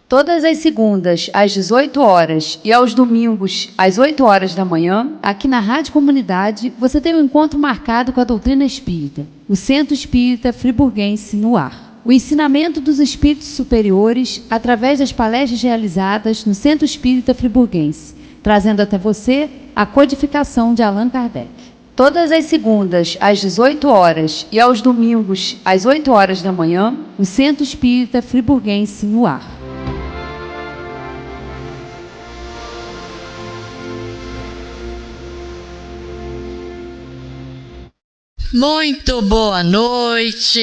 Todas as segundas, às 18 horas e aos domingos, às 8 horas da manhã, aqui na Rádio Comunidade, você tem um encontro marcado com a doutrina espírita, o Centro Espírita Friburguense no ar. O ensinamento dos espíritos superiores através das palestras realizadas no Centro Espírita Friburguense, trazendo até você a codificação de Allan Kardec. Todas as segundas, às 18 horas e aos domingos, às 8 horas da manhã, o Centro Espírita Friburguense no ar. Muito boa noite,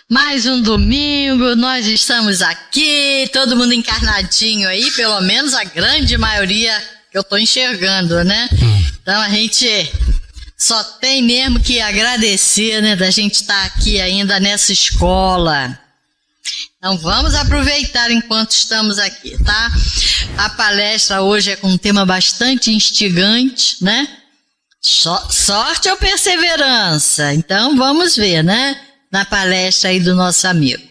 mais um domingo, nós estamos aqui, todo mundo encarnadinho aí, pelo menos a grande maioria que eu estou enxergando, né? Então a gente só tem mesmo que agradecer, né, da gente estar aqui ainda nessa escola. Então vamos aproveitar enquanto estamos aqui, tá? A palestra hoje é com um tema bastante instigante, né? Sorte ou perseverança? Então vamos ver, né? Na palestra aí do nosso amigo.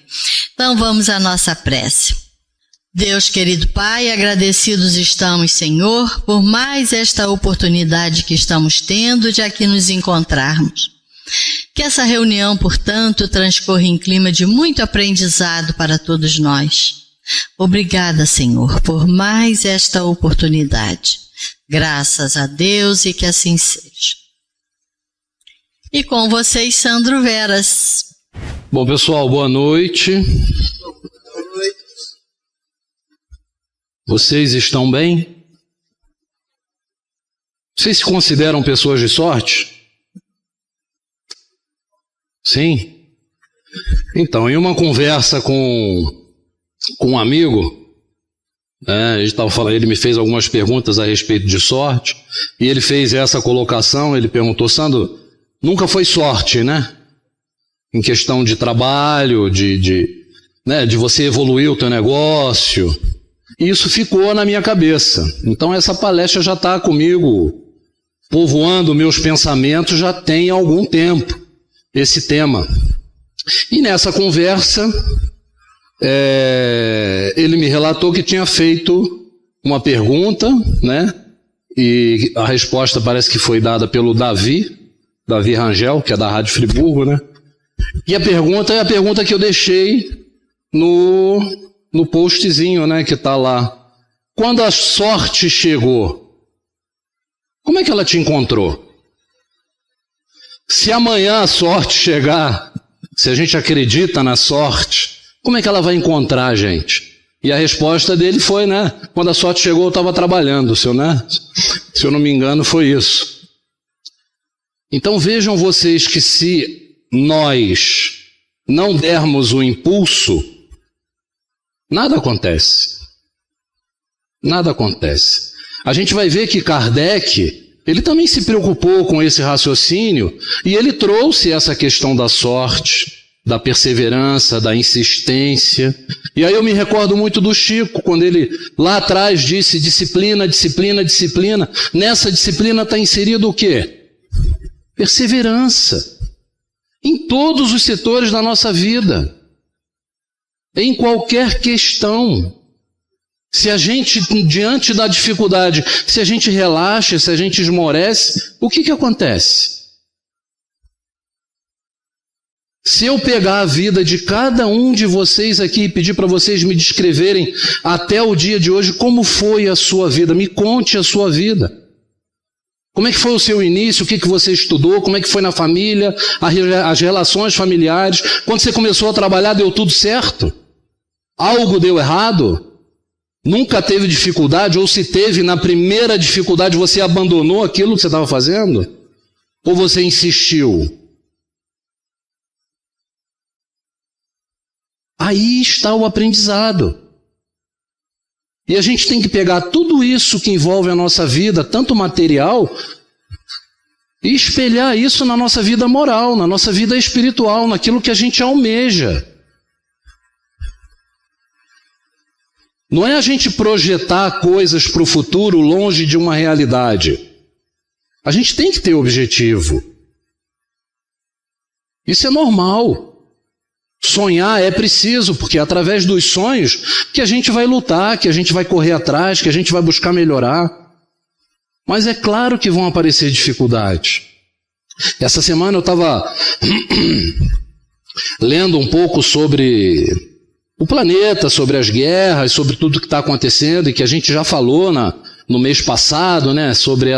Então vamos à nossa prece. Deus querido Pai, agradecidos estamos, Senhor, por mais esta oportunidade que estamos tendo de aqui nos encontrarmos. Que essa reunião, portanto, transcorra em clima de muito aprendizado para todos nós. Obrigada, Senhor, por mais esta oportunidade. Graças a Deus e que assim seja. E com vocês, Sandro Veras. Bom, pessoal, boa noite. Vocês estão bem? Vocês se consideram pessoas de sorte? Sim? Então, em uma conversa com um amigo, a gente estava falando, ele me fez algumas perguntas a respeito de sorte, e ele fez essa colocação, ele perguntou, Sandro, nunca foi sorte, né? Em questão de trabalho, de você evoluir o teu negócio. E isso ficou na minha cabeça. Então essa palestra já está comigo, povoando meus pensamentos já tem algum tempo, esse tema. E nessa conversa, ele me relatou que tinha feito uma pergunta, né? E a resposta parece que foi dada pelo Davi Rangel, que é da Rádio Friburgo, né? E a pergunta é a pergunta que eu deixei no postzinho, né, que está lá. Quando a sorte chegou, como é que ela te encontrou? Se amanhã a sorte chegar, se a gente acredita na sorte, como é que ela vai encontrar a gente? E a resposta dele foi, né? Quando a sorte chegou, eu estava trabalhando, se eu não me engano, foi isso. Então vejam vocês que se nós não dermos o impulso, nada acontece. Nada acontece. A gente vai ver que Kardec, ele também se preocupou com esse raciocínio e ele trouxe essa questão da sorte, da perseverança, da insistência. E aí eu me recordo muito do Chico, quando ele lá atrás disse disciplina, disciplina, disciplina. Nessa disciplina está inserido o quê? Perseverança. Em todos os setores da nossa vida. Em qualquer questão. Se a gente, diante da dificuldade, se a gente relaxa, se a gente esmorece, o que acontece? Se eu pegar a vida de cada um de vocês aqui e pedir para vocês me descreverem até o dia de hoje como foi a sua vida, me conte a sua vida. Como é que foi o seu início, o que você estudou, como é que foi na família, as relações familiares, quando você começou a trabalhar deu tudo certo? Algo deu errado? Nunca teve dificuldade? Ou se teve, na primeira dificuldade você abandonou aquilo que você estava fazendo? Ou você insistiu? Aí está o aprendizado. E a gente tem que pegar tudo isso que envolve a nossa vida, tanto material, e espelhar isso na nossa vida moral, na nossa vida espiritual, naquilo que a gente almeja. Não é a gente projetar coisas para o futuro longe de uma realidade. A gente tem que ter objetivo. Isso é normal. Sonhar é preciso, porque é através dos sonhos que a gente vai lutar, que a gente vai correr atrás, que a gente vai buscar melhorar. Mas é claro que vão aparecer dificuldades. Essa semana eu estava lendo um pouco sobre o planeta, sobre as guerras, sobre tudo que está acontecendo e que a gente já falou no mês passado, né, sobre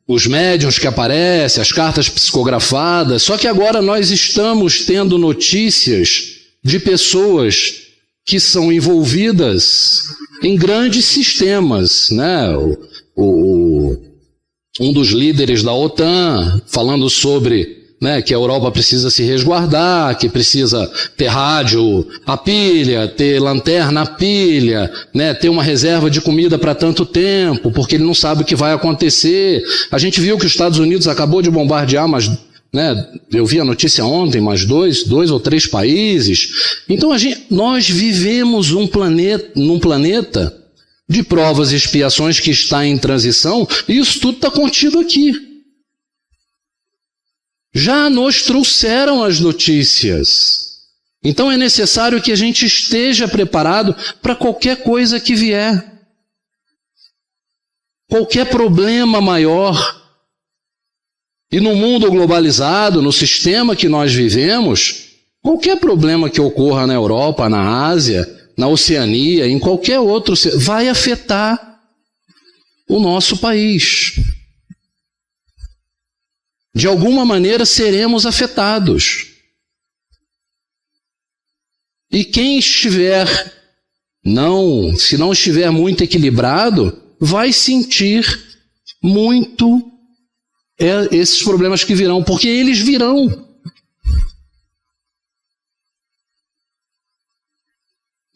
os médiuns que aparecem, as cartas psicografadas. Só que agora nós estamos tendo notícias de pessoas que são envolvidas em grandes sistemas, né? Um dos líderes da OTAN falando sobre, né, que a Europa precisa se resguardar, que precisa ter rádio a pilha, ter lanterna a pilha, né, ter uma reserva de comida para tanto tempo, porque ele não sabe o que vai acontecer. A gente viu que os Estados Unidos acabou de bombardear, mas, né, eu vi a notícia ontem, mais dois ou três países. Então nós vivemos num planeta de provas e expiações que está em transição, e isso tudo está contido aqui. Já nos trouxeram as notícias. Então é necessário que a gente esteja preparado para qualquer coisa que vier. Qualquer problema maior. E no mundo globalizado, no sistema que nós vivemos, qualquer problema que ocorra na Europa, na Ásia, na Oceania, em qualquer outro, vai afetar o nosso país. De alguma maneira seremos afetados. E quem estiver, se não estiver muito equilibrado, vai sentir muito esses problemas que virão, porque eles virão.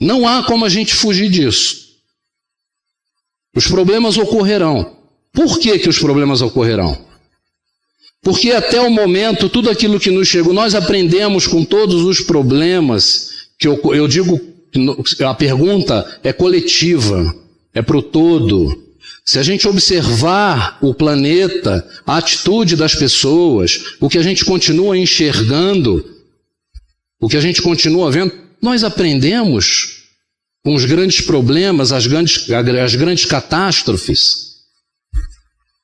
Não há como a gente fugir disso. Os problemas ocorrerão. Por que os problemas ocorrerão? Porque até o momento, tudo aquilo que nos chegou, nós aprendemos com todos os problemas, que eu digo, a pergunta é coletiva, é para o todo. Se a gente observar o planeta, a atitude das pessoas, o que a gente continua enxergando, o que a gente continua vendo, nós aprendemos com os grandes problemas, as grandes catástrofes.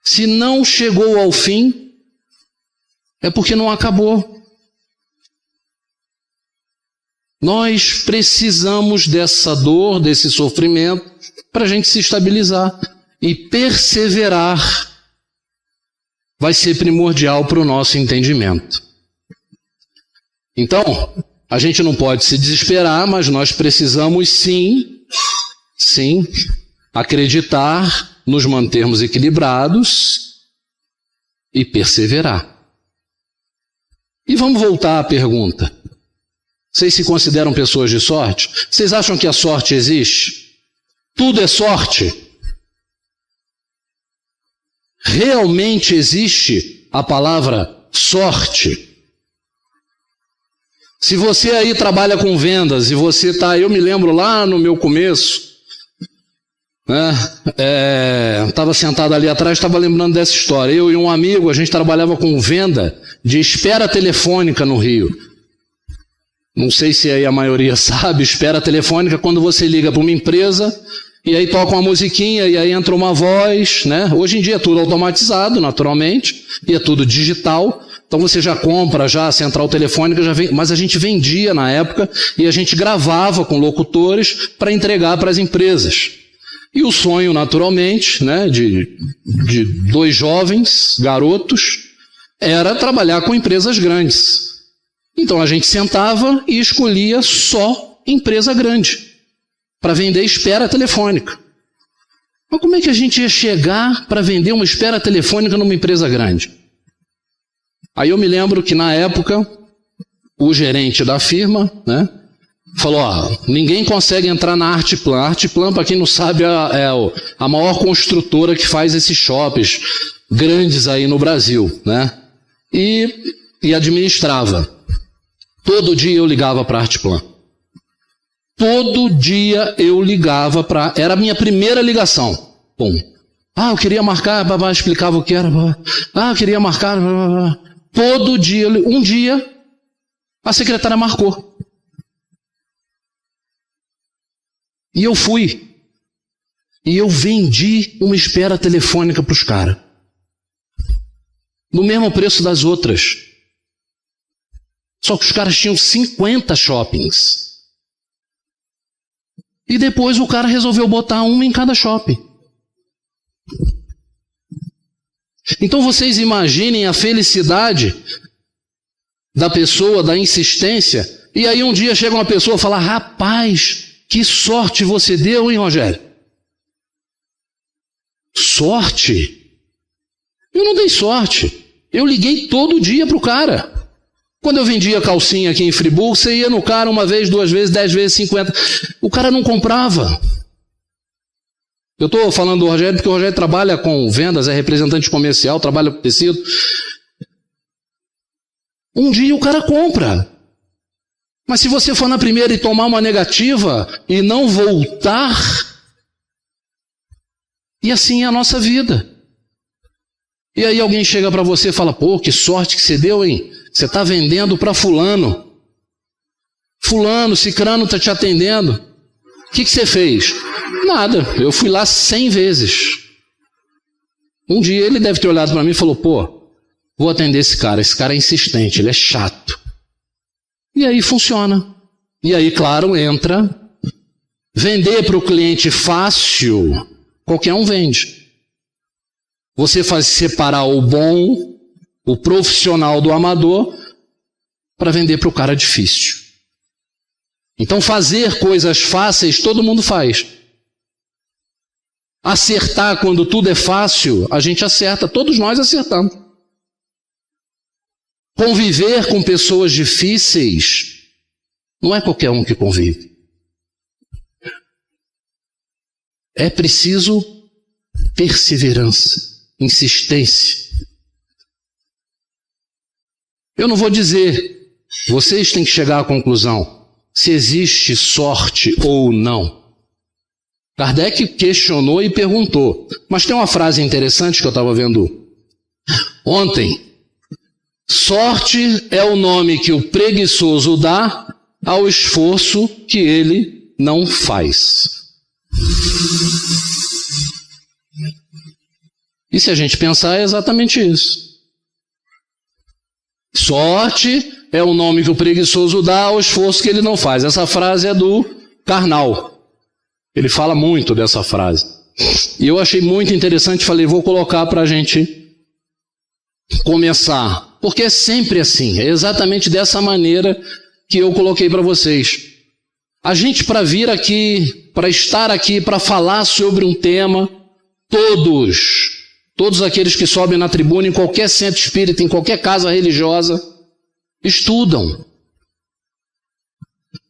Se não chegou ao fim, é porque não acabou. Nós precisamos dessa dor, desse sofrimento, para a gente se estabilizar. E perseverar vai ser primordial para o nosso entendimento. Então, a gente não pode se desesperar, mas nós precisamos sim, acreditar, nos mantermos equilibrados e perseverar. E vamos voltar à pergunta. Vocês se consideram pessoas de sorte? Vocês acham que a sorte existe? Tudo é sorte? Realmente existe a palavra sorte? Se você aí trabalha com vendas e você está, eu me lembro lá no meu começo, né, estava sentado ali atrás, estava lembrando dessa história. Eu e um amigo, a gente trabalhava com venda de espera telefônica no Rio. Não sei se aí a maioria sabe, espera telefônica quando você liga para uma empresa e aí toca uma musiquinha e aí entra uma voz, né? Hoje em dia é tudo automatizado, naturalmente, e é tudo digital. Então você já compra, já a central telefônica já vem, mas a gente vendia na época e a gente gravava com locutores para entregar para as empresas. E o sonho, naturalmente, né, de dois jovens garotos era trabalhar com empresas grandes. Então a gente sentava e escolhia só empresa grande para vender espera telefônica. Mas como é que a gente ia chegar para vender uma espera telefônica numa empresa grande? Aí eu me lembro que na época o gerente da firma, né, falou, ninguém consegue entrar na Arteplan. A Arteplan, para quem não sabe, é a maior construtora que faz esses shoppings grandes aí no Brasil, né? E administrava. Todo dia eu ligava para a Arteplan. Todo dia eu ligava para... Era a minha primeira ligação. Pum. Eu queria marcar, babá explicava o que era. Eu queria marcar. Todo dia. Um dia, A secretária marcou. E eu fui. E eu vendi uma espera telefônica para os caras. No mesmo preço das outras. Só que os caras tinham 50 shoppings. E depois o cara resolveu botar uma em cada shopping. Então vocês imaginem a felicidade da pessoa, da insistência. E aí um dia chega uma pessoa e fala: rapaz, que sorte você deu, hein, Rogério? Sorte? Eu não dei sorte. Eu liguei todo dia para o cara. Quando eu vendia calcinha aqui em Friburgo, você ia no cara uma vez, 2 vezes, 10 vezes, 50. O cara não comprava. Eu estou falando do Rogério porque o Rogério trabalha com vendas, é representante comercial, trabalha com tecido. Um dia o cara compra. Mas se você for na primeira e tomar uma negativa e não voltar, e assim é a nossa vida. E aí alguém chega para você e fala: pô, que sorte que você deu, hein? Você está vendendo para fulano. Fulano, cicrano está te atendendo. O que você fez? Nada, eu fui lá 100 vezes. Um dia ele deve ter olhado para mim e falou: pô, vou atender esse cara é insistente, ele é chato. E aí funciona. E aí, claro, entra. Vender para o cliente fácil, qualquer um vende. Você faz separar o bom, o profissional do amador, para vender para o cara difícil. Então fazer coisas fáceis todo mundo faz. Acertar quando tudo é fácil, a gente acerta, todos nós acertamos. Conviver com pessoas difíceis, não é qualquer um que convive. É preciso perseverança, insistência. Eu não vou dizer, vocês têm que chegar à conclusão se existe sorte ou não. Kardec questionou e perguntou, mas tem uma frase interessante que eu estava vendo ontem. Sorte é o nome que o preguiçoso dá ao esforço que ele não faz. E se a gente pensar, é exatamente isso. Sorte é o nome que o preguiçoso dá ao esforço que ele não faz. Essa frase é do Karnal. Ele fala muito dessa frase. E eu achei muito interessante, falei, vou colocar para a gente começar. Porque é sempre assim, é exatamente dessa maneira que eu coloquei para vocês. A gente, para vir aqui, para estar aqui, para falar sobre um tema, todos aqueles que sobem na tribuna, em qualquer centro espírita, em qualquer casa religiosa, estudam.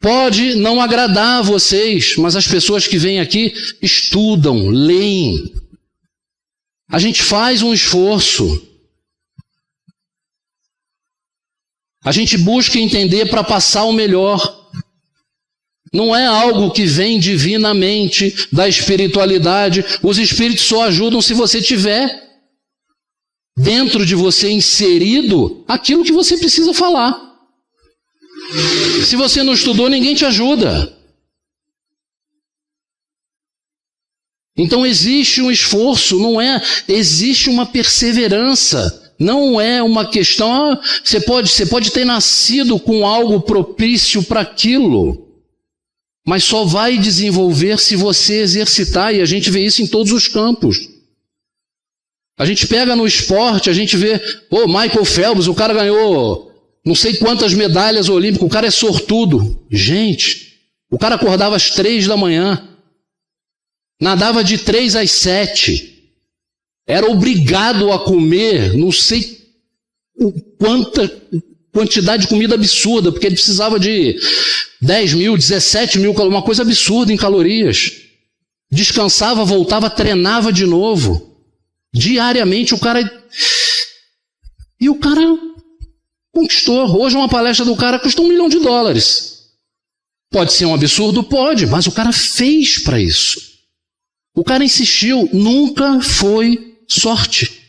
Pode não agradar a vocês, mas as pessoas que vêm aqui estudam, leem. A gente faz um esforço. A gente busca entender para passar o melhor. Não é algo que vem divinamente da espiritualidade. Os espíritos só ajudam se você tiver dentro de você inserido aquilo que você precisa falar. Se você não estudou, ninguém te ajuda. Então existe um esforço, existe uma perseverança. Não é uma questão, você pode ter nascido com algo propício para aquilo, mas só vai desenvolver se você exercitar, e a gente vê isso em todos os campos. A gente pega no esporte, a gente vê, Michael Phelps, o cara ganhou não sei quantas medalhas olímpicas, o cara é sortudo. Gente, o cara acordava às 3 da manhã, nadava de 3 às 7, era obrigado a comer, não sei quanta quantidade de comida absurda, porque ele precisava de 10 mil, 17 mil, uma coisa absurda em calorias. Descansava, voltava, treinava de novo. Diariamente o cara... E o cara conquistou. Hoje uma palestra do cara custa $1 milhão. Pode ser um absurdo? Pode, mas o cara fez para isso. O cara insistiu, nunca foi sorte.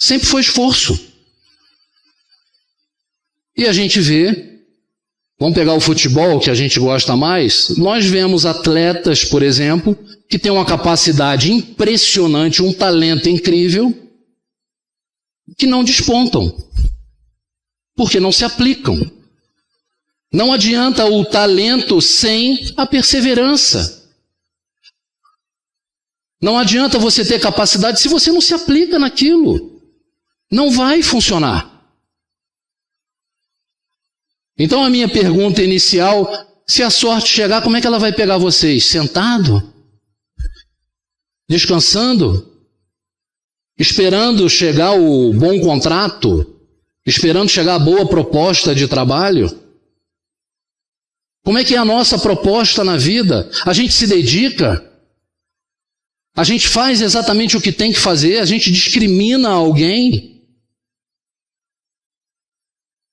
Sempre foi esforço. E a gente vê, vamos pegar o futebol que a gente gosta mais, nós vemos atletas, por exemplo, que têm uma capacidade impressionante, um talento incrível, que não despontam, porque não se aplicam. Não adianta o talento sem a perseverança. Não adianta você ter capacidade se você não se aplica naquilo. Não vai funcionar. Então a minha pergunta inicial, se a sorte chegar, como é que ela vai pegar vocês? Sentado? Descansando? Esperando chegar o bom contrato? Esperando chegar a boa proposta de trabalho? Como é que é a nossa proposta na vida? A gente se dedica? A gente faz exatamente o que tem que fazer? A gente discrimina alguém?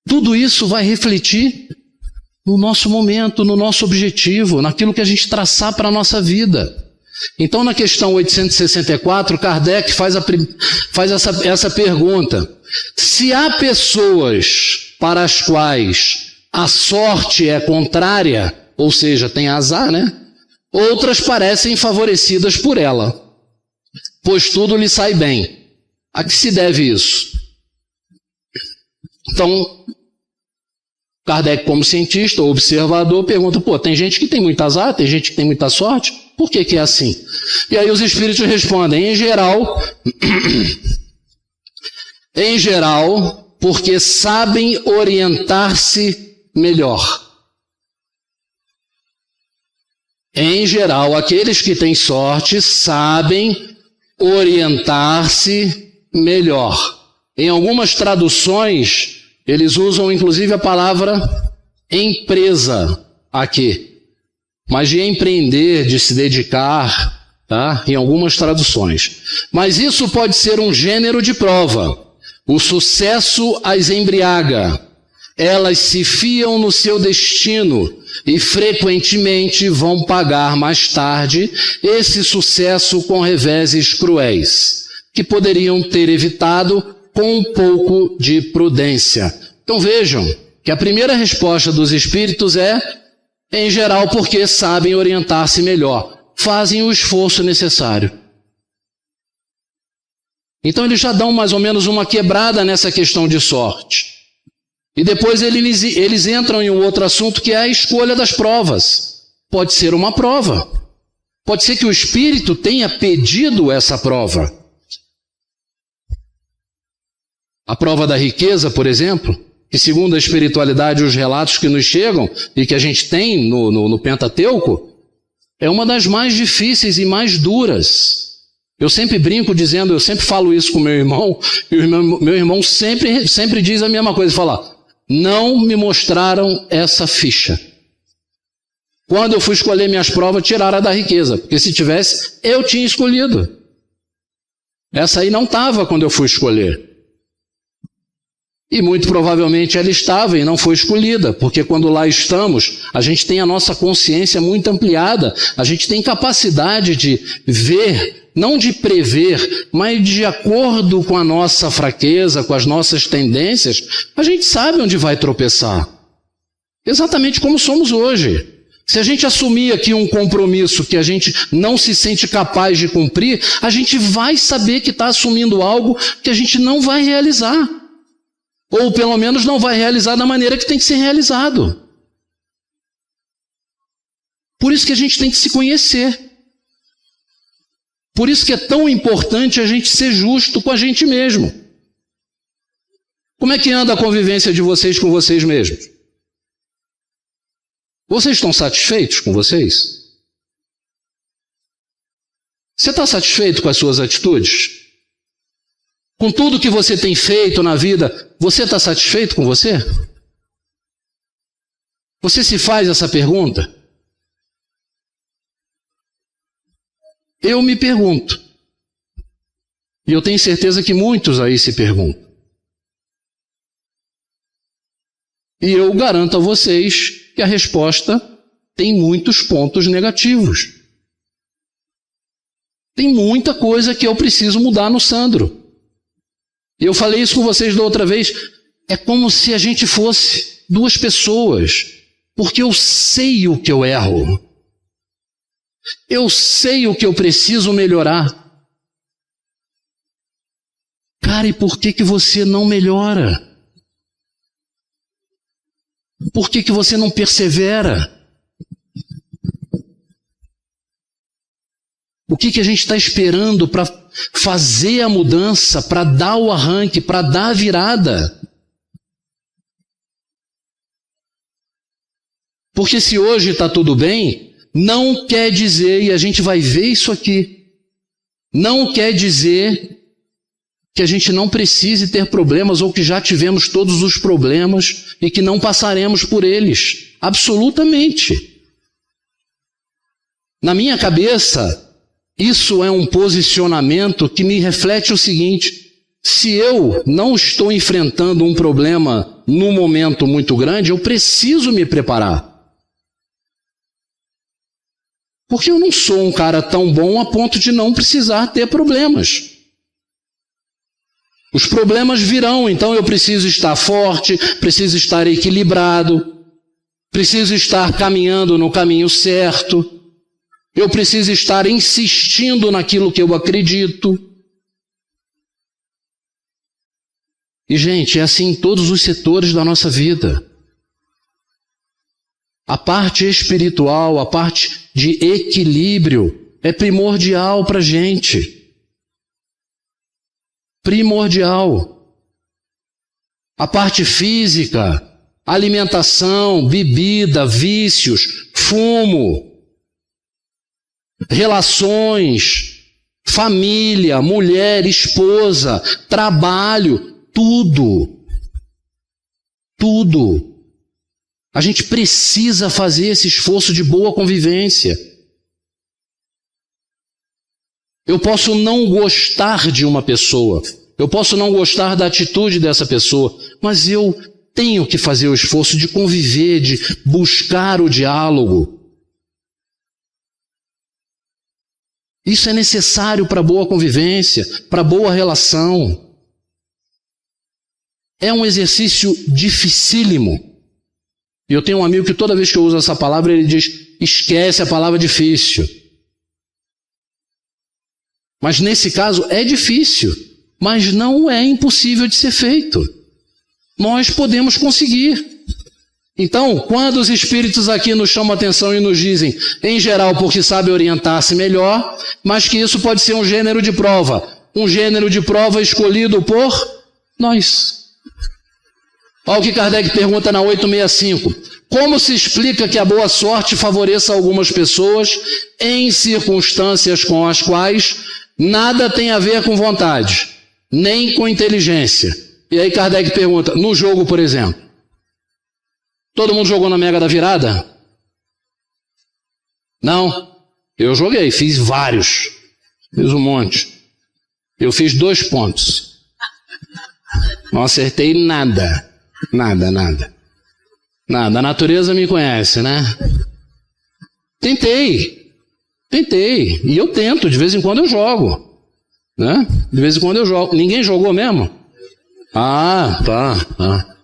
Tudo isso vai refletir no nosso momento, no nosso objetivo, naquilo que a gente traçar para a nossa vida. Então, na questão 864, Kardec faz essa pergunta. Se há pessoas para as quais a sorte é contrária, ou seja, tem azar, né? Outras parecem favorecidas por ela, pois tudo lhe sai bem. A que se deve isso? Então, Kardec, como cientista ou observador, pergunta, tem gente que tem muito azar, tem gente que tem muita sorte, por que é assim? E aí os espíritos respondem, em geral, porque sabem orientar-se melhor. Em geral, aqueles que têm sorte sabem orientar-se melhor. Em algumas traduções, eles usam inclusive a palavra empresa aqui. Mas de empreender, de se dedicar, tá? Em algumas traduções. Mas isso pode ser um gênero de prova. O sucesso as embriaga. Elas se fiam no seu destino e frequentemente vão pagar mais tarde esse sucesso com reveses cruéis, que poderiam ter evitado com um pouco de prudência. Então vejam que a primeira resposta dos espíritos é, em geral, porque sabem orientar-se melhor, fazem o esforço necessário. Então eles já dão mais ou menos uma quebrada nessa questão de sorte. E depois eles entram em um outro assunto que é a escolha das provas. Pode ser uma prova. Pode ser que o espírito tenha pedido essa prova. A prova da riqueza, por exemplo, que segundo a espiritualidade, os relatos que nos chegam e que a gente tem no Pentateuco, é uma das mais difíceis e mais duras. Eu sempre brinco dizendo, eu sempre falo isso com meu irmão, e meu irmão sempre diz a mesma coisa, fala, não me mostraram essa ficha. Quando eu fui escolher minhas provas, tiraram a da riqueza, porque se tivesse, eu tinha escolhido. Essa aí não estava quando eu fui escolher. E muito provavelmente ela estava e não foi escolhida, porque quando lá estamos, a gente tem a nossa consciência muito ampliada, a gente tem capacidade de ver, não de prever, mas de acordo com a nossa fraqueza, com as nossas tendências, a gente sabe onde vai tropeçar. Exatamente como somos hoje. Se a gente assumir aqui um compromisso que a gente não se sente capaz de cumprir, a gente vai saber que está assumindo algo que a gente não vai realizar. Ou pelo menos não vai realizar da maneira que tem que ser realizado. Por isso que a gente tem que se conhecer. Por isso que é tão importante a gente ser justo com a gente mesmo. Como é que anda a convivência de vocês com vocês mesmos? Vocês estão satisfeitos com vocês? Você está satisfeito com as suas atitudes? Com tudo que você tem feito na vida, você está satisfeito com você? Você se faz essa pergunta? Eu me pergunto. E eu tenho certeza que muitos aí se perguntam. E eu garanto a vocês que a resposta tem muitos pontos negativos. Tem muita coisa que eu preciso mudar no Sandro. E eu falei isso com vocês da outra vez. É como se a gente fosse duas pessoas, porque eu sei o que eu erro. Eu sei o que eu preciso melhorar. Cara, e por que você não melhora? Por que você não persevera? O que a gente está esperando para fazer a mudança, para dar o arranque, para dar a virada? Porque se hoje está tudo bem, não quer dizer, e a gente vai ver isso aqui, não quer dizer que a gente não precise ter problemas ou que já tivemos todos os problemas e que não passaremos por eles. Absolutamente. Na minha cabeça, isso é um posicionamento que me reflete o seguinte: se eu não estou enfrentando um problema num momento muito grande, eu preciso me preparar. Porque eu não sou um cara tão bom a ponto de não precisar ter problemas. Os problemas virão, então eu preciso estar forte, preciso estar equilibrado, preciso estar caminhando no caminho certo, eu preciso estar insistindo naquilo que eu acredito. E, gente, é assim em todos os setores da nossa vida. A parte espiritual, a parte de equilíbrio é primordial para a gente. Primordial. A parte física, alimentação, bebida, vícios, fumo, relações, família, mulher, esposa, trabalho, tudo. Tudo. A gente precisa fazer esse esforço de boa convivência. Eu posso não gostar de uma pessoa, eu posso não gostar da atitude dessa pessoa, mas eu tenho que fazer o esforço de conviver, de buscar o diálogo. Isso é necessário para boa convivência, para boa relação. É um exercício dificílimo. E eu tenho um amigo que toda vez que eu uso essa palavra, ele diz: esquece a palavra difícil. Mas nesse caso é difícil, mas não é impossível de ser feito. Nós podemos conseguir. Então, quando os espíritos aqui nos chamam a atenção e nos dizem, em geral, porque sabe orientar-se melhor, mas que isso pode ser um gênero de prova. Um gênero de prova escolhido por nós. Olha o que Kardec pergunta na 865. Como se explica que a boa sorte favoreça algumas pessoas em circunstâncias com as quais nada tem a ver com vontade, nem com inteligência? E aí Kardec pergunta, no jogo, por exemplo, todo mundo jogou na Mega da Virada? Não. Eu joguei, fiz vários. Fiz um monte. Eu fiz 2 pontos. Não acertei nada. Nada. A natureza me conhece, né? Tentei. E eu tento, de vez em quando eu jogo. Né? De vez em quando eu jogo. Ninguém jogou mesmo? Ah, tá.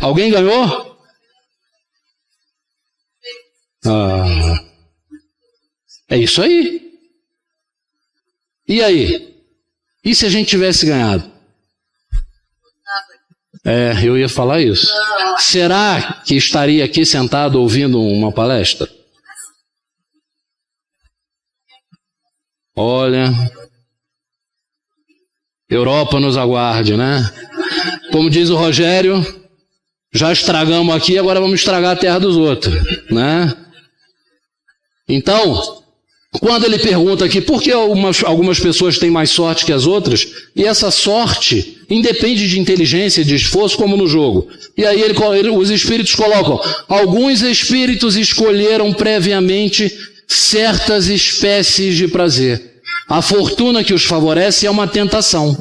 Alguém ganhou? Ah. É isso aí. E aí? E se a gente tivesse ganhado? Eu ia falar isso. Será que estaria aqui sentado ouvindo uma palestra? Olha, Europa nos aguarde, né? Como diz o Rogério, já estragamos aqui, agora vamos estragar a terra dos outros, né? Então, quando ele pergunta aqui por que algumas pessoas têm mais sorte que as outras, e essa sorte independe de inteligência, de esforço, como no jogo. E aí os espíritos colocam, alguns espíritos escolheram previamente certas espécies de prazer. A fortuna que os favorece é uma tentação.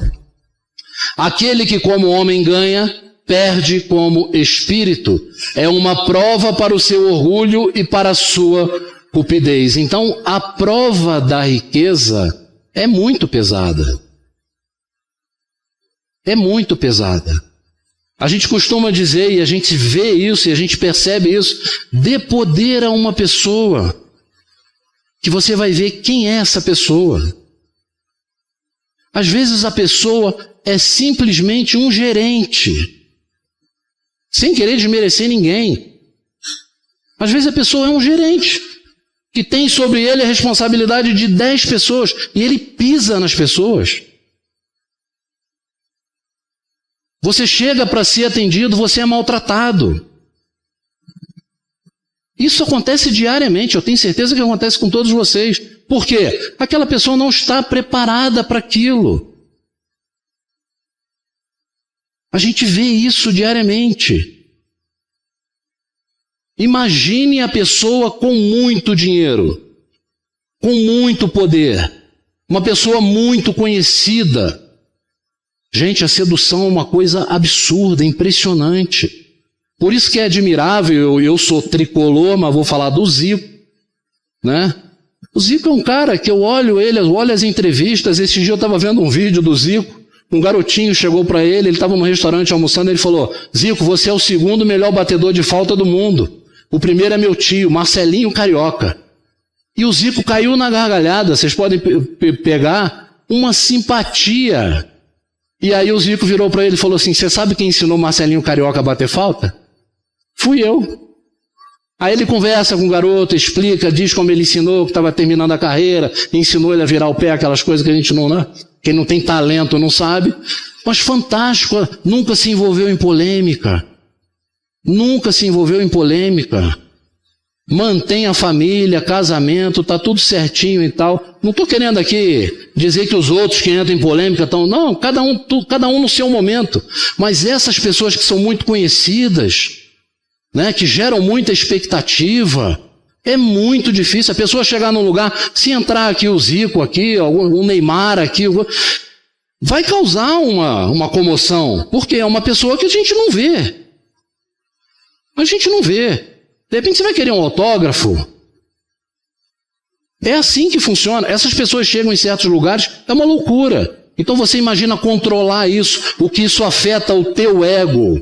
Aquele que como homem ganha, perde como espírito. É uma prova para o seu orgulho e para a sua cupidez. Então, a prova da riqueza é muito pesada. É muito pesada. A gente costuma dizer, e a gente vê isso, e a gente percebe isso, dê poder a uma pessoa, que você vai ver quem é essa pessoa. Às vezes a pessoa é simplesmente um gerente, sem querer desmerecer ninguém. Às vezes a pessoa é um gerente, que tem sobre ele a responsabilidade de 10 pessoas, e ele pisa nas pessoas. Você chega para ser atendido, você é maltratado. Isso acontece diariamente, eu tenho certeza que acontece com todos vocês. Por quê? Aquela pessoa não está preparada para aquilo. A gente vê isso diariamente. Imagine a pessoa com muito dinheiro, com muito poder, uma pessoa muito conhecida. Gente, a sedução é uma coisa absurda, impressionante. Por isso que é admirável, eu sou tricolor, mas vou falar do Zico, né? O Zico é um cara que eu olho as entrevistas. Esse dia eu estava vendo um vídeo do Zico, um garotinho chegou para ele estava num restaurante almoçando, ele falou: Zico, você é o segundo melhor batedor de falta do mundo. O primeiro é meu tio, Marcelinho Carioca. E o Zico caiu na gargalhada, vocês podem pegar uma simpatia. E aí o Zico virou para ele e falou assim: você sabe quem ensinou Marcelinho Carioca a bater falta? Fui eu. Aí ele conversa com o garoto, explica, diz como ele ensinou, que estava terminando a carreira, ensinou ele a virar o pé, aquelas coisas que a gente não, né? Quem não tem talento não sabe. Mas fantástico, nunca se envolveu em polêmica. Nunca se envolveu em polêmica. Mantém a família, casamento, está tudo certinho e tal. Não estou querendo aqui dizer que os outros que entram em polêmica estão... Não, cada um no seu momento. Mas essas pessoas que são muito conhecidas, né, que geram muita expectativa, é muito difícil. A pessoa chegar num lugar, se entrar aqui o Zico, aqui, o Neymar aqui, vai causar uma comoção, porque é uma pessoa que a gente não vê. A gente não vê. De repente você vai querer um autógrafo. É assim que funciona. Essas pessoas chegam em certos lugares, é uma loucura. Então você imagina controlar isso, o que isso afeta o teu ego,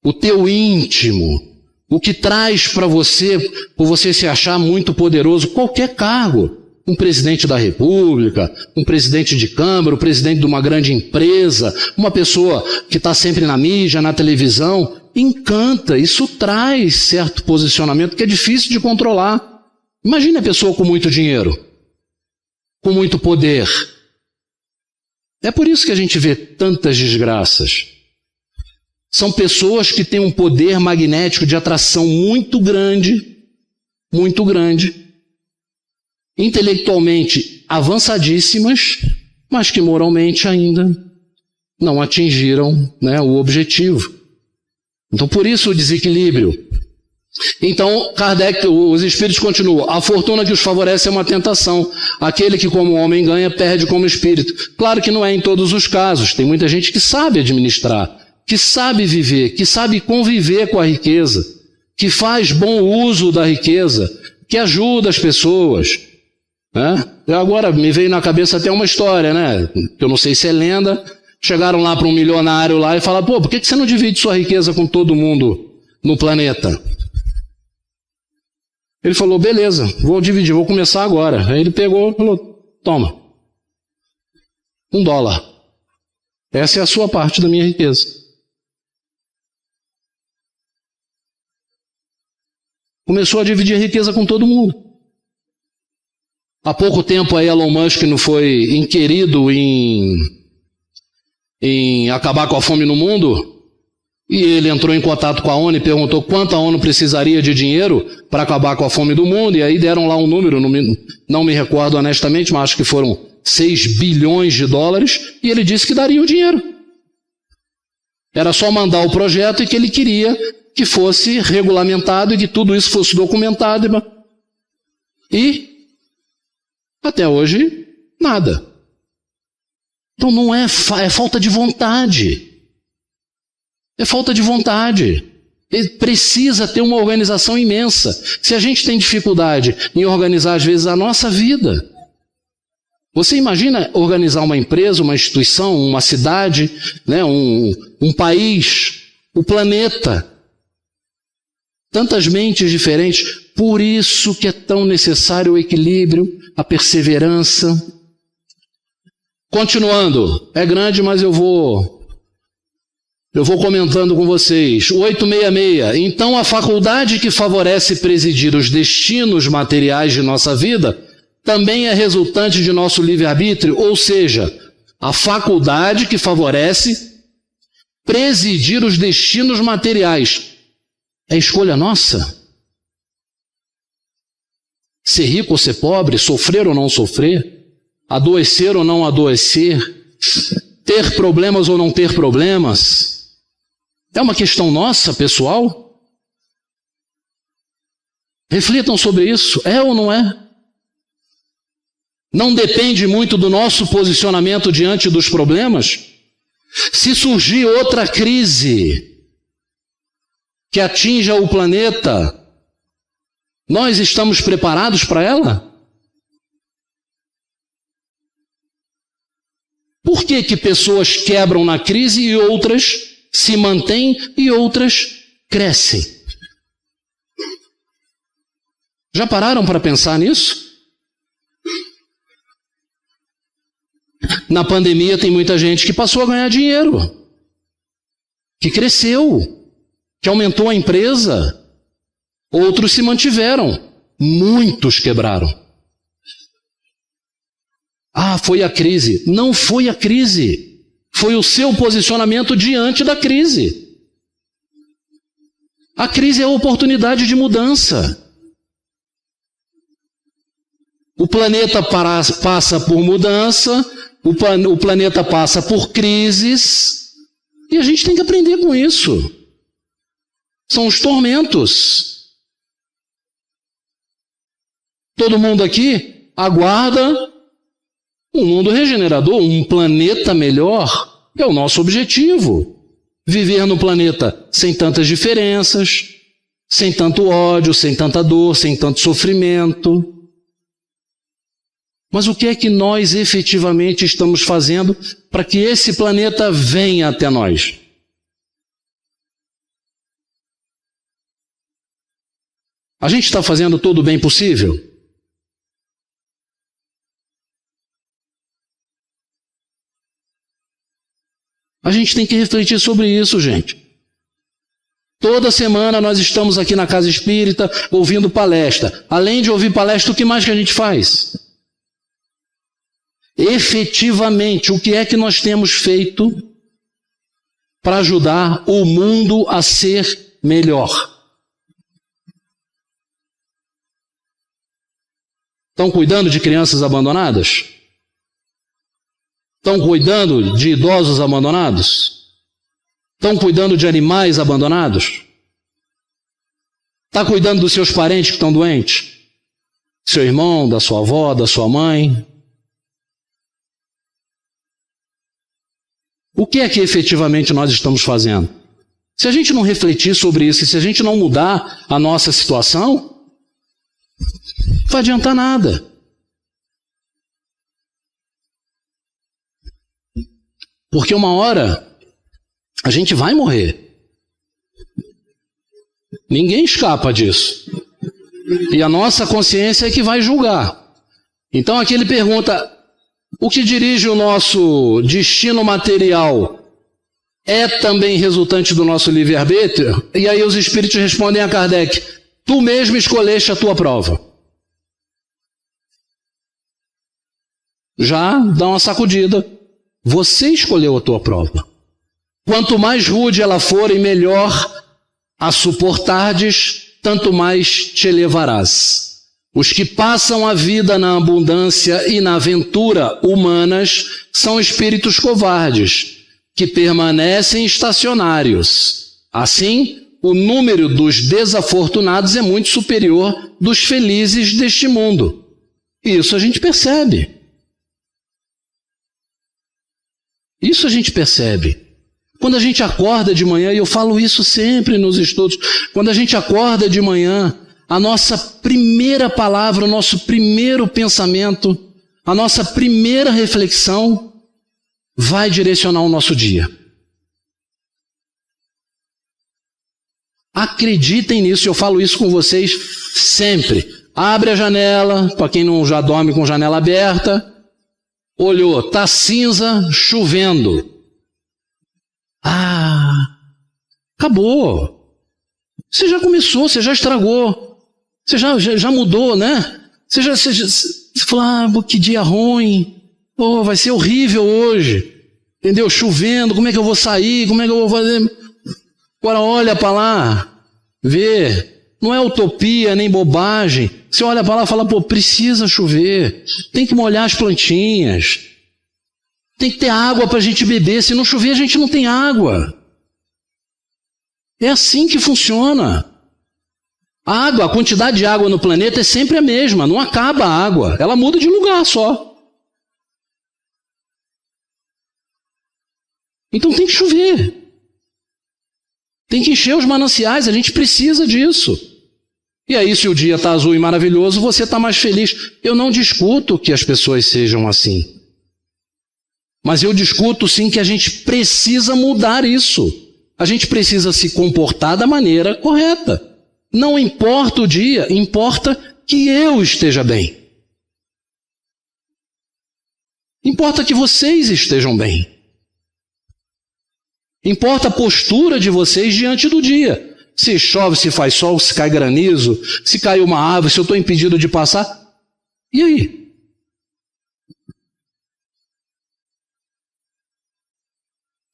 o teu íntimo, o que traz para você, por você se achar muito poderoso, qualquer cargo. Um presidente da República, um presidente de Câmara, o presidente de uma grande empresa, uma pessoa que está sempre na mídia, na televisão, encanta, isso traz certo posicionamento que é difícil de controlar. Imagine a pessoa com muito dinheiro, com muito poder. É por isso que a gente vê tantas desgraças. São pessoas que têm um poder magnético de atração muito grande, intelectualmente avançadíssimas, mas que moralmente ainda não atingiram, né, o objetivo. Então, por isso o desequilíbrio. Então, Kardec, os espíritos continuam: a fortuna que os favorece é uma tentação. Aquele que como homem ganha, perde como espírito. Claro que não é em todos os casos. Tem muita gente que sabe administrar, que sabe viver, que sabe conviver com a riqueza, que faz bom uso da riqueza, que ajuda as pessoas. Agora me veio na cabeça até uma história, né? Que eu não sei se é lenda. Chegaram lá para um milionário lá e falaram: pô, por que você não divide sua riqueza com todo mundo no planeta? Ele falou: beleza, vou dividir, vou começar agora. Aí ele pegou e falou: toma, $1. Essa é a sua parte da minha riqueza. Começou a dividir a riqueza com todo mundo. Há pouco tempo aí Elon Musk não foi inquirido em acabar com a fome no mundo? E ele entrou em contato com a ONU e perguntou quanto a ONU precisaria de dinheiro para acabar com a fome do mundo, e aí deram lá um número, não me recordo honestamente, mas acho que foram $6 bilhões, e ele disse que daria o dinheiro. Era só mandar o projeto e que ele queria que fosse regulamentado e que tudo isso fosse documentado. E até hoje, nada. Então não é falta de vontade. É falta de vontade. Ele precisa ter uma organização imensa. Se a gente tem dificuldade em organizar, às vezes, a nossa vida. Você imagina organizar uma empresa, uma instituição, uma cidade, né, um país. o planeta. Tantas mentes diferentes, por isso que é tão necessário o equilíbrio, a perseverança. Continuando, é grande, mas eu vou comentando com vocês. 866. Então, a faculdade que favorece presidir os destinos materiais de nossa vida também é resultante de nosso livre-arbítrio, ou seja, a faculdade que favorece presidir os destinos materiais é escolha nossa. Ser rico ou ser pobre, sofrer ou não sofrer, adoecer ou não adoecer, ter problemas ou não ter problemas, é uma questão nossa, pessoal? Reflitam sobre isso, é ou não é? Não depende muito do nosso posicionamento diante dos problemas? Se surgir outra crise que atinja o planeta, nós estamos preparados para ela? Por que pessoas quebram na crise e outras se mantêm e outras crescem? Já pararam para pensar nisso? Na pandemia tem muita gente que passou a ganhar dinheiro, que cresceu, que aumentou a empresa. Outros se mantiveram, muitos quebraram. Ah, foi a crise. Não foi a crise, foi o seu posicionamento diante da crise. A crise é a oportunidade de mudança. O planeta passa por mudança, o planeta passa por crises, e a gente tem que aprender com isso. São os tormentos. Todo mundo aqui aguarda um mundo regenerador, um planeta melhor, é o nosso objetivo. Viver no planeta sem tantas diferenças, sem tanto ódio, sem tanta dor, sem tanto sofrimento. Mas o que é que nós efetivamente estamos fazendo para que esse planeta venha até nós? A gente está fazendo todo o bem possível? A gente tem que refletir sobre isso, gente. Toda semana nós estamos aqui na Casa Espírita ouvindo palestra. Além de ouvir palestra, o que mais que a gente faz? Efetivamente, o que é que nós temos feito para ajudar o mundo a ser melhor? Estão cuidando de crianças abandonadas? Estão cuidando de idosos abandonados? Estão cuidando de animais abandonados? Está cuidando dos seus parentes que estão doentes? Seu irmão, da sua avó, da sua mãe? O que é que efetivamente nós estamos fazendo? Se a gente não refletir sobre isso, e se a gente não mudar a nossa situação, não vai adiantar nada. Porque uma hora a gente vai morrer. Ninguém escapa disso. E a nossa consciência é que vai julgar. Então aqui ele pergunta: o que dirige o nosso destino material é também resultante do nosso livre-arbítrio? E aí os espíritos respondem a Kardec: tu mesmo escolheste a tua prova. Já dá uma sacudida. Você escolheu a tua prova. Quanto mais rude ela for e melhor a suportardes, tanto mais te elevarás. Os que passam a vida na abundância e na aventura humanas são espíritos covardes, que permanecem estacionários. Assim, o número dos desafortunados é muito superior dos felizes deste mundo. Isso a gente percebe. Isso a gente percebe. Quando a gente acorda de manhã, e eu falo isso sempre nos estudos, quando a gente acorda de manhã, a nossa primeira palavra, o nosso primeiro pensamento, a nossa primeira reflexão vai direcionar o nosso dia. Acreditem nisso, eu falo isso com vocês sempre. Abre a janela, para quem não já dorme com janela aberta. Olhou, tá cinza, chovendo. Acabou. Você já começou, você já estragou. Você já mudou, né? Você falou, que dia ruim. Vai ser horrível hoje. Entendeu? Chovendo, como é que eu vou sair? Como é que eu vou fazer? Agora olha para lá, vê. Não é utopia, nem bobagem. Você olha para lá e fala, precisa chover. Tem que molhar as plantinhas. Tem que ter água para a gente beber. Se não chover, a gente não tem água. É assim que funciona. A água, a quantidade de água no planeta é sempre a mesma. Não acaba a água. Ela muda de lugar só. Então tem que chover. Tem que encher os mananciais. A gente precisa disso. E aí, se o dia está azul e maravilhoso, você está mais feliz. Eu não discuto que as pessoas sejam assim. Mas eu discuto sim que a gente precisa mudar isso. A gente precisa se comportar da maneira correta. Não importa o dia, importa que eu esteja bem. Importa que vocês estejam bem. Importa a postura de vocês diante do dia. Se chove, se faz sol, se cai granizo, se cai uma árvore, se eu estou impedido de passar. E aí?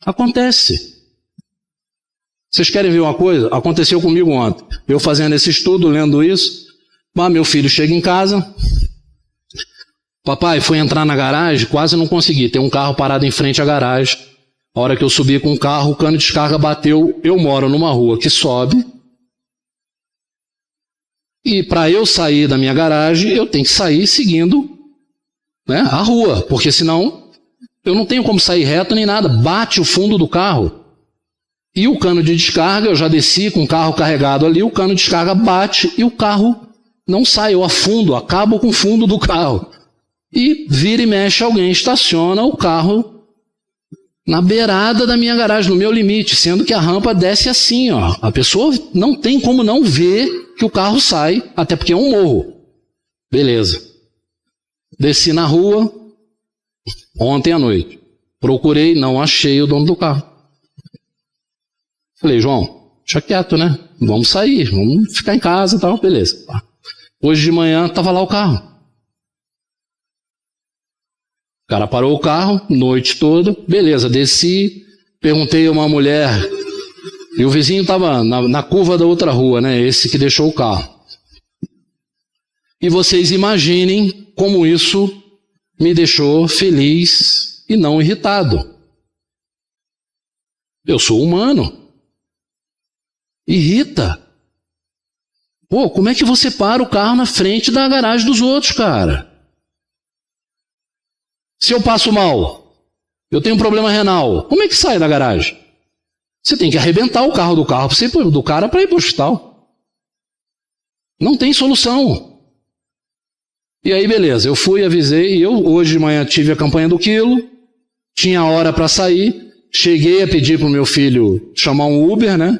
Acontece. Vocês querem ver uma coisa? Aconteceu comigo ontem. Eu fazendo esse estudo, lendo isso. Meu filho chega em casa. Papai, fui entrar na garagem, quase não consegui. Tem um carro parado em frente à garagem. A hora que eu subi com o carro, o cano de descarga bateu. Eu moro numa rua que sobe. E para eu sair da minha garagem, eu tenho que sair seguindo, né, a rua. Porque senão eu não tenho como sair reto nem nada. Bate o fundo do carro. E o cano de descarga, eu já desci com o carro carregado ali, o cano de descarga bate e o carro não sai. Eu afundo, acabo com o fundo do carro. E vira e mexe, alguém estaciona o carro na beirada da minha garagem, no meu limite, sendo que a rampa desce assim, ó. A pessoa não tem como não ver que o carro sai, até porque é um morro. Beleza. Desci na rua ontem à noite. Procurei, não achei o dono do carro. Falei, João, deixa quieto, né? Vamos sair, vamos ficar em casa e tal, beleza. Hoje de manhã estava lá o carro. O cara parou o carro, noite toda, beleza, desci, perguntei a uma mulher, e o vizinho estava na curva da outra rua, né? Esse que deixou o carro. E vocês imaginem como isso me deixou feliz e não irritado. Eu sou humano. Irrita. Como é que você para o carro na frente da garagem dos outros, cara? Se eu passo mal, eu tenho um problema renal, como é que sai da garagem? Você tem que arrebentar o carro do cara para ir para o hospital. Não tem solução. E aí, beleza, eu fui, avisei, eu hoje de manhã tive a campanha do quilo, tinha hora para sair, cheguei a pedir para o meu filho chamar um Uber, né?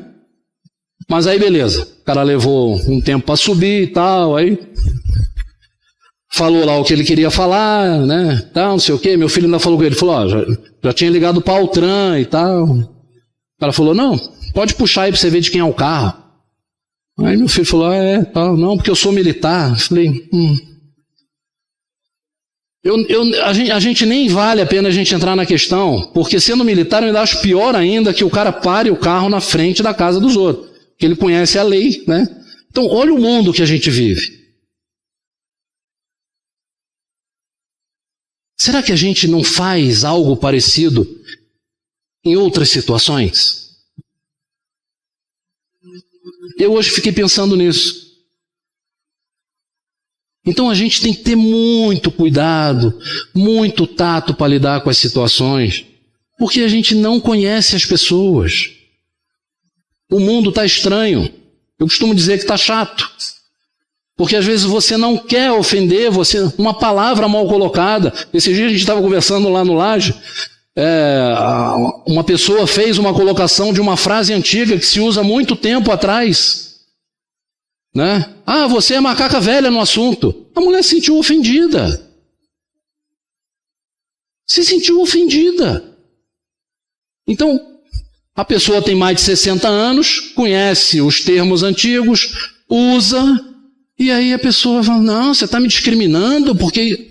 Mas aí, beleza, o cara levou um tempo para subir e tal, aí falou lá o que ele queria falar, né, tal, não sei o quê. Meu filho ainda falou com ele, falou, já tinha ligado para o Altran e tal. O cara falou, não, pode puxar aí para você ver de quem é o carro. Aí meu filho falou, tal, não, porque eu sou militar. Eu falei, a gente nem vale a pena a gente entrar na questão, porque sendo militar eu ainda acho pior ainda que o cara pare o carro na frente da casa dos outros, porque ele conhece a lei, né? Então, olha o mundo que a gente vive. Será que a gente não faz algo parecido em outras situações? Eu hoje fiquei pensando nisso. Então a gente tem que ter muito cuidado, muito tato para lidar com as situações, porque a gente não conhece as pessoas. O mundo está estranho. Eu costumo dizer que está chato. Porque às vezes você não quer ofender, uma palavra mal colocada. Esses dias a gente estava conversando lá no Laje, Uma pessoa fez uma colocação de uma frase antiga que se usa há muito tempo atrás, né? Ah, você é macaca velha no assunto. A mulher se sentiu ofendida. Se sentiu ofendida. Então, a pessoa tem mais de 60 anos, conhece os termos antigos, usa, e aí a pessoa fala, não, você está me discriminando porque...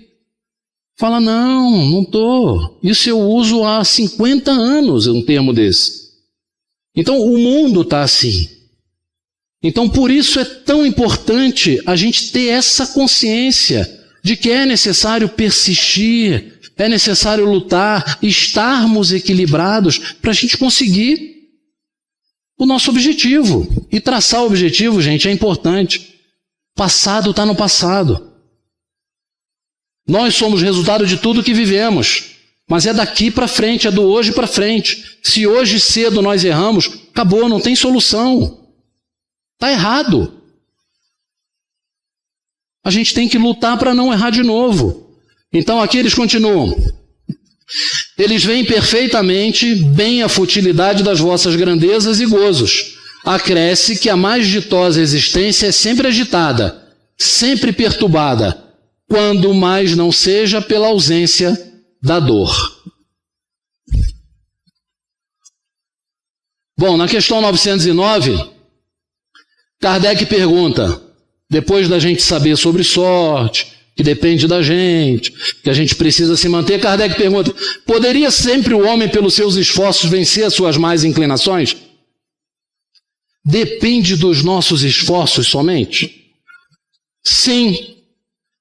Fala, não estou. Isso eu uso há 50 anos, um termo desse. Então, o mundo está assim. Então, por isso é tão importante a gente ter essa consciência de que é necessário persistir, é necessário lutar, estarmos equilibrados para a gente conseguir o nosso objetivo. E traçar o objetivo, gente, é importante. Passado está no passado. Nós somos resultado de tudo que vivemos, mas é daqui para frente, é do hoje para frente. Se hoje cedo nós erramos, acabou, não tem solução. Está errado. A gente tem que lutar para não errar de novo. Então aqui eles continuam. Eles veem perfeitamente bem a futilidade das vossas grandezas e gozos. Acresce que a mais ditosa existência é sempre agitada, sempre perturbada, quando mais não seja pela ausência da dor. Bom, na questão 909, Kardec pergunta, depois da gente saber sobre sorte, que depende da gente, que a gente precisa se manter, Kardec pergunta, poderia sempre o homem, pelos seus esforços, vencer as suas más inclinações? Depende dos nossos esforços somente? Sim.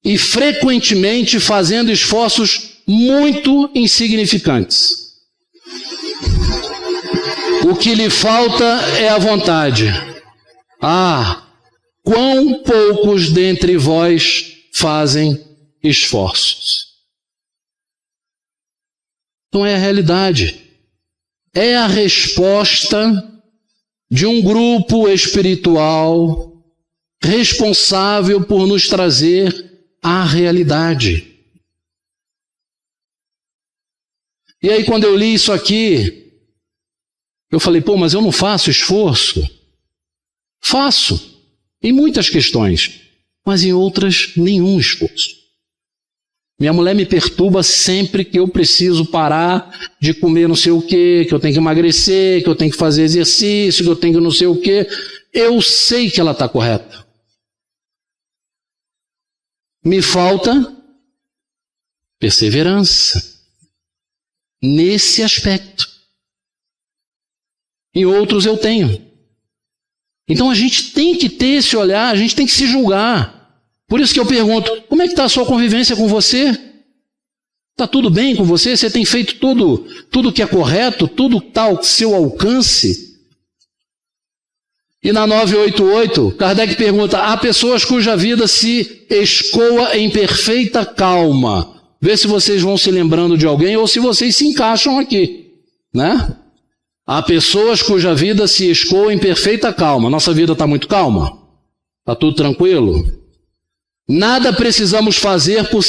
E frequentemente fazendo esforços muito insignificantes. O que lhe falta é a vontade. Ah, quão poucos dentre vós fazem esforços. Então é a realidade. É a resposta de um grupo espiritual responsável por nos trazer a realidade. E aí quando eu li isso aqui, eu falei, mas eu não faço esforço? Faço, em muitas questões, mas em outras nenhum esforço. Minha mulher me perturba sempre que eu preciso parar de comer não sei o quê, que eu tenho que emagrecer, que eu tenho que fazer exercício, que eu tenho que não sei o quê. Eu sei que ela está correta. Me falta perseverança nesse aspecto. Em outros eu tenho. Então a gente tem que ter esse olhar, a gente tem que se julgar. Por isso que eu pergunto, como é que está a sua convivência com você? Está tudo bem com você? Você tem feito tudo que é correto? Tudo está ao seu alcance? E na 988, Kardec pergunta, há pessoas cuja vida se escoa em perfeita calma. Vê se vocês vão se lembrando de alguém ou se vocês se encaixam aqui, né? Há pessoas cuja vida se escoa em perfeita calma. Nossa vida está muito calma? Está tudo tranquilo? Nada precisando fazer por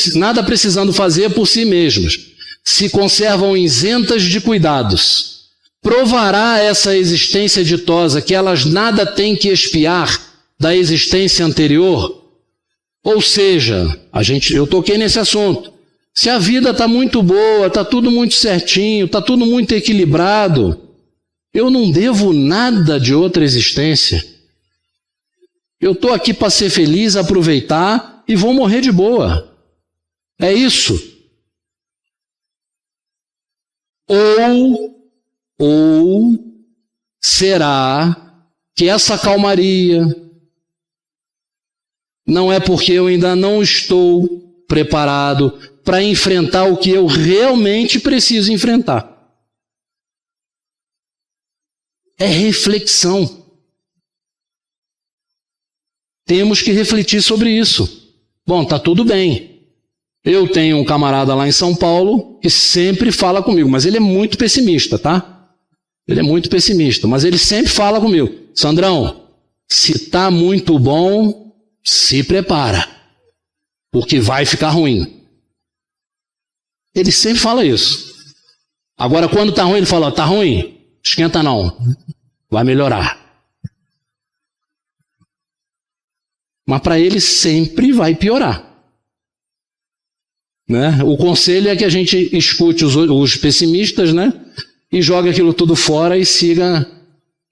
si mesmos. Se conservam isentas de cuidados. Provará essa existência ditosa que elas nada têm que expiar da existência anterior? Ou seja, eu toquei nesse assunto. Se a vida está muito boa, está tudo muito certinho, está tudo muito equilibrado, eu não devo nada de outra existência. Eu estou aqui para ser feliz, aproveitar e vou morrer de boa. É isso. Ou será que essa calmaria não é porque eu ainda não estou preparado para enfrentar o que eu realmente preciso enfrentar? É reflexão. Temos que refletir sobre isso. Bom, tá tudo bem. Eu tenho um camarada lá em São Paulo que sempre fala comigo, mas ele é muito pessimista, tá? Ele é muito pessimista, mas ele sempre fala comigo. Sandrão, se tá muito bom, se prepara, porque vai ficar ruim. Ele sempre fala isso. Agora, quando está ruim, ele fala, está ruim? Esquenta não, vai melhorar. Mas para ele sempre vai piorar. Né? O conselho é que a gente escute os pessimistas, né? E jogue aquilo tudo fora e siga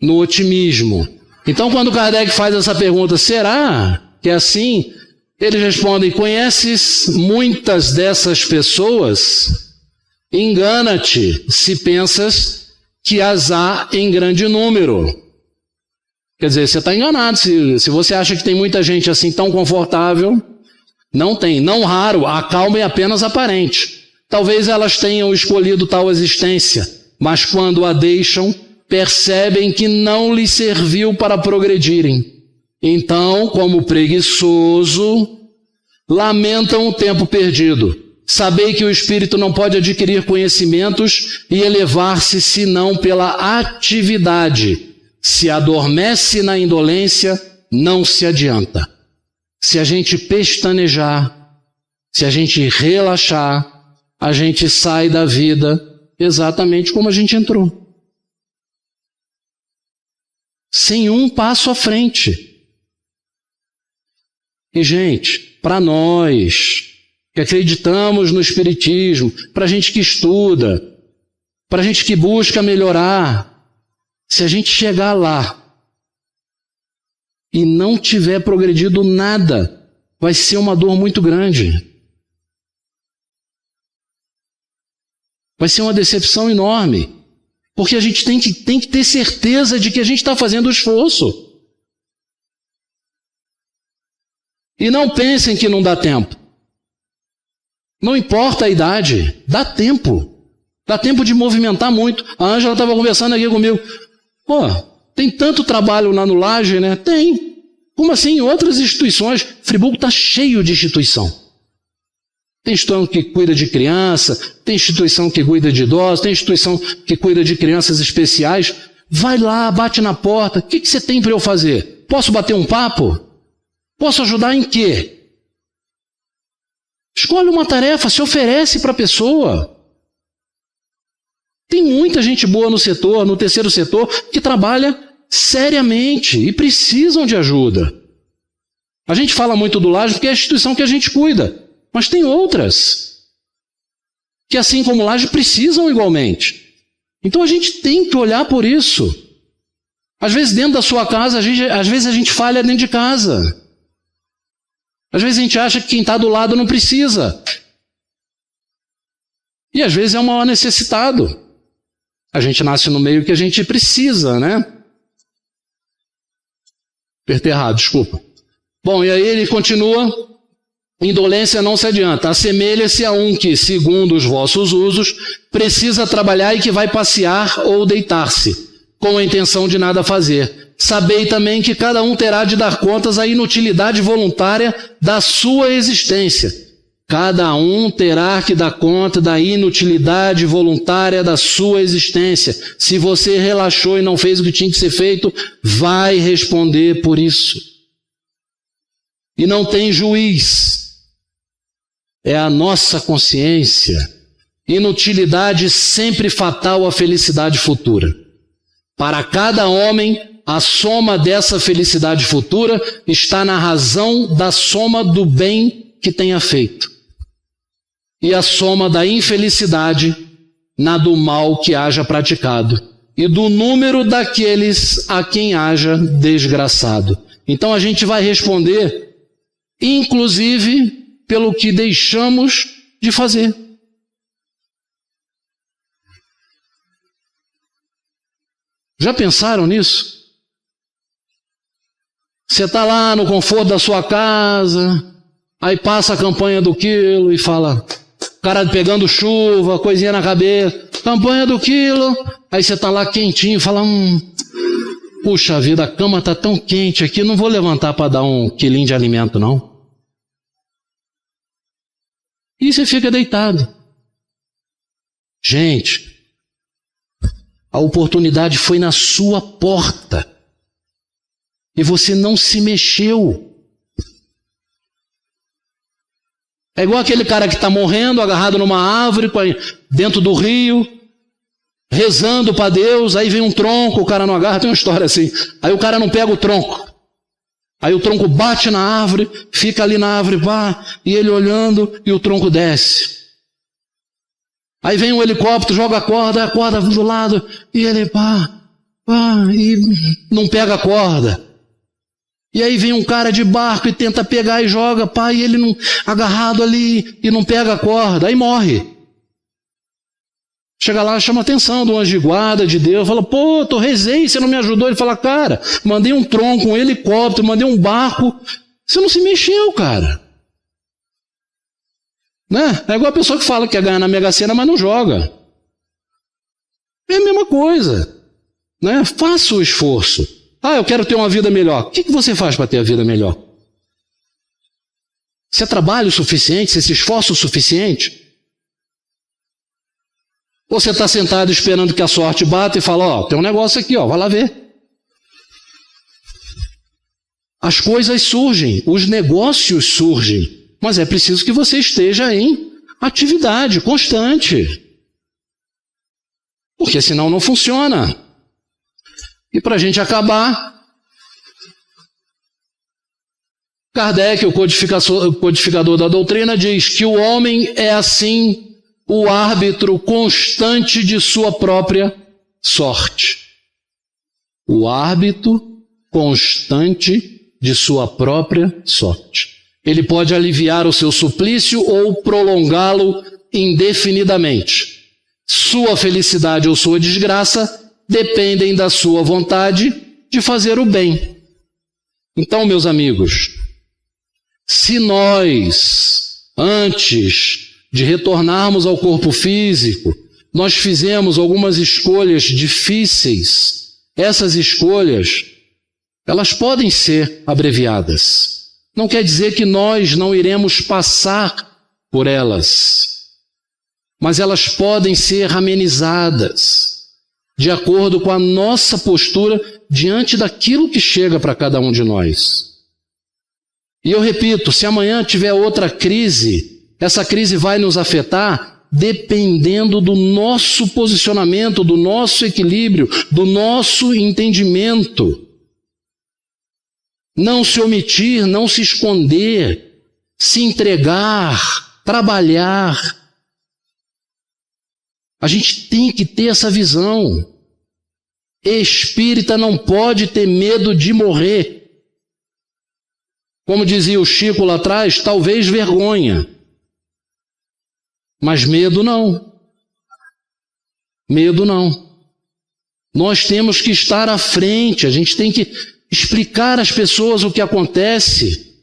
no otimismo. Então, quando Kardec faz essa pergunta, será que é assim? Eles respondem, conheces muitas dessas pessoas? Engana-te se pensas que as há em grande número. Quer dizer, você está enganado. Se você acha que tem muita gente assim tão confortável, não tem. Não raro, a calma é apenas aparente. Talvez elas tenham escolhido tal existência, mas quando a deixam, percebem que não lhes serviu para progredirem. Então, como preguiçoso, lamentam o tempo perdido. Sabei que o espírito não pode adquirir conhecimentos e elevar-se senão pela atividade. Se adormece na indolência, não se adianta. Se a gente pestanejar, se a gente relaxar, a gente sai da vida exatamente como a gente entrou. Sem um passo à frente. E, gente, para nós que acreditamos no Espiritismo, para a gente que estuda, para a gente que busca melhorar, se a gente chegar lá e não tiver progredido nada, vai ser uma dor muito grande. Vai ser uma decepção enorme. Porque a gente tem que ter certeza de que a gente está fazendo o esforço. E não pensem que não dá tempo. Não importa a idade, dá tempo. Dá tempo de movimentar muito. A Ângela estava conversando aqui comigo. Pô, tem tanto trabalho lá no Laje, né? Tem. Como assim? Em outras instituições. Friburgo está cheio de instituição. Tem instituição que cuida de criança, tem instituição que cuida de idosos, tem instituição que cuida de crianças especiais. Vai lá, bate na porta. O que você tem para eu fazer? Posso bater um papo? Posso ajudar em quê? Escolhe uma tarefa, se oferece para a pessoa. Tem muita gente boa no setor, no terceiro setor, que trabalha seriamente e precisam de ajuda. A gente fala muito do Laje porque é a instituição que a gente cuida, mas tem outras que, assim como o Laje, precisam igualmente. Então a gente tem que olhar por isso. Às vezes dentro da sua casa, às vezes a gente falha dentro de casa. Às vezes a gente acha que quem está do lado não precisa. E às vezes é o maior necessitado. A gente nasce no meio que a gente precisa, né? Apertei errado, desculpa. Bom, e aí ele continua. Indolência não se adianta. Assemelha-se a um que, segundo os vossos usos, precisa trabalhar e que vai passear ou deitar-se, com a intenção de nada fazer. Sabei também que cada um terá de dar contas à inutilidade voluntária da sua existência. Cada um terá que dar conta da inutilidade voluntária da sua existência. Se você relaxou e não fez o que tinha que ser feito, vai responder por isso. E não tem juiz. É a nossa consciência. Inutilidade sempre fatal à felicidade futura. Para cada homem, a soma dessa felicidade futura está na razão da soma do bem que tenha feito. E a soma da infelicidade na do mal que haja praticado. E do número daqueles a quem haja desgraçado. Então a gente vai responder, inclusive, pelo que deixamos de fazer. Já pensaram nisso? Você está lá no conforto da sua casa, aí passa a campanha do quilo e fala, cara pegando chuva, coisinha na cabeça, campanha do quilo, aí você está lá quentinho e fala, puxa vida, a cama está tão quente aqui, não vou levantar para dar um quilinho de alimento não. E você fica deitado. Gente, a oportunidade foi na sua porta. E você não se mexeu. É igual aquele cara que está morrendo, agarrado numa árvore, dentro do rio. rezando para Deus, aí vem um tronco, o cara não agarra, tem uma história assim, aí o cara não pega o tronco, aí o tronco bate na árvore, fica ali na árvore, pá, e ele olhando, e o tronco desce. Aí vem um helicóptero, joga a corda do lado, e ele pá, e não pega a corda. E aí vem um cara de barco e tenta pegar e joga, pá, e ele não, agarrado ali, e não pega a corda, aí morre. Chega lá, chama a atenção do anjo de guarda de Deus, fala, pô, eu rezei, você não me ajudou. Ele fala, cara, mandei um tronco, um helicóptero, mandei um barco, você não se mexeu, cara. Né? É igual a pessoa que fala que quer ganhar na Mega Sena, mas não joga. É a mesma coisa. Né? Faça o esforço. Eu quero ter uma vida melhor. O que você faz para ter a vida melhor? Você trabalha o suficiente? Você se esforça o suficiente? Ou você está sentado esperando que a sorte bata e fala, tem um negócio aqui, vai lá ver. As coisas surgem, os negócios surgem, mas é preciso que você esteja em atividade constante. Porque senão não funciona. E para a gente acabar, Kardec, o codificador da doutrina, diz que o homem é assim o árbitro constante de sua própria sorte. O árbitro constante de sua própria sorte. Ele pode aliviar o seu suplício ou prolongá-lo indefinidamente. Sua felicidade ou sua desgraça dependem da sua vontade de fazer o bem. Então, meus amigos, se nós, antes de retornarmos ao corpo físico, nós fizemos algumas escolhas difíceis, essas escolhas, elas podem ser abreviadas. Não quer dizer que nós não iremos passar por elas, mas elas podem ser amenizadas, de acordo com a nossa postura diante daquilo que chega para cada um de nós. E eu repito, se amanhã tiver outra crise, essa crise vai nos afetar dependendo do nosso posicionamento, do nosso equilíbrio, do nosso entendimento. Não se omitir, não se esconder, se entregar, trabalhar. A gente tem que ter essa visão. Espírita não pode ter medo de morrer. Como dizia o Chico lá atrás, talvez vergonha. Mas medo não. Medo não. Nós temos que estar à frente, a gente tem que explicar às pessoas o que acontece.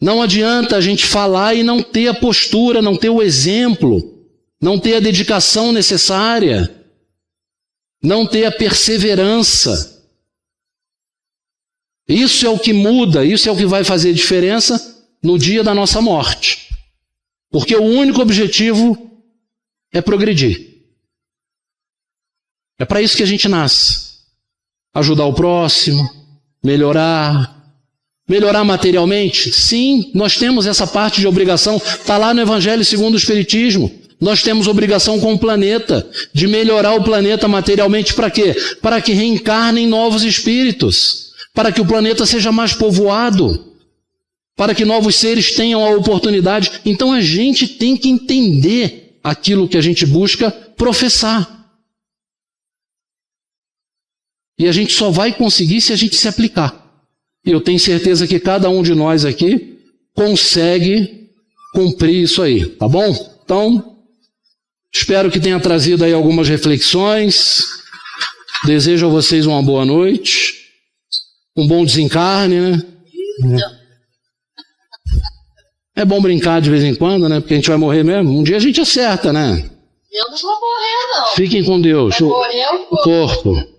Não adianta a gente falar e não ter a postura, não ter o exemplo, não ter a dedicação necessária, não ter a perseverança. Isso é o que muda, isso é o que vai fazer diferença no dia da nossa morte. Porque o único objetivo é progredir. É para isso que a gente nasce. Ajudar o próximo, melhorar materialmente. Sim, nós temos essa parte de obrigação. Está lá no Evangelho segundo o Espiritismo. Nós temos obrigação com o planeta, de melhorar o planeta materialmente para quê? Para que reencarnem novos espíritos, para que o planeta seja mais povoado, para que novos seres tenham a oportunidade. Então a gente tem que entender aquilo que a gente busca professar. E a gente só vai conseguir se a gente se aplicar. E eu tenho certeza que cada um de nós aqui consegue cumprir isso aí, tá bom? Então, espero que tenha trazido aí algumas reflexões. Desejo a vocês uma boa noite, um bom desencarne, né? É bom brincar de vez em quando, né? Porque a gente vai morrer mesmo. Um dia a gente acerta, né? Eu não vou morrer, não. Fiquem com Deus. Vai morrer o corpo.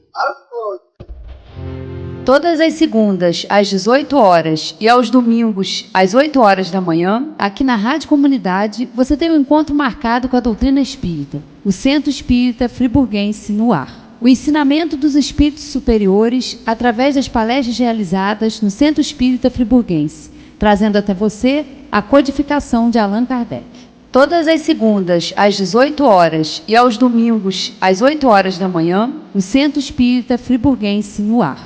Todas as segundas, às 18 horas, e aos domingos, às 8 horas da manhã, aqui na Rádio Comunidade, você tem um encontro marcado com a doutrina espírita, o Centro Espírita Friburguense no ar. O ensinamento dos espíritos superiores através das palestras realizadas no Centro Espírita Friburguense, trazendo até você a codificação de Allan Kardec. Todas as segundas, às 18 horas, e aos domingos, às 8 horas da manhã, o Centro Espírita Friburguense no ar.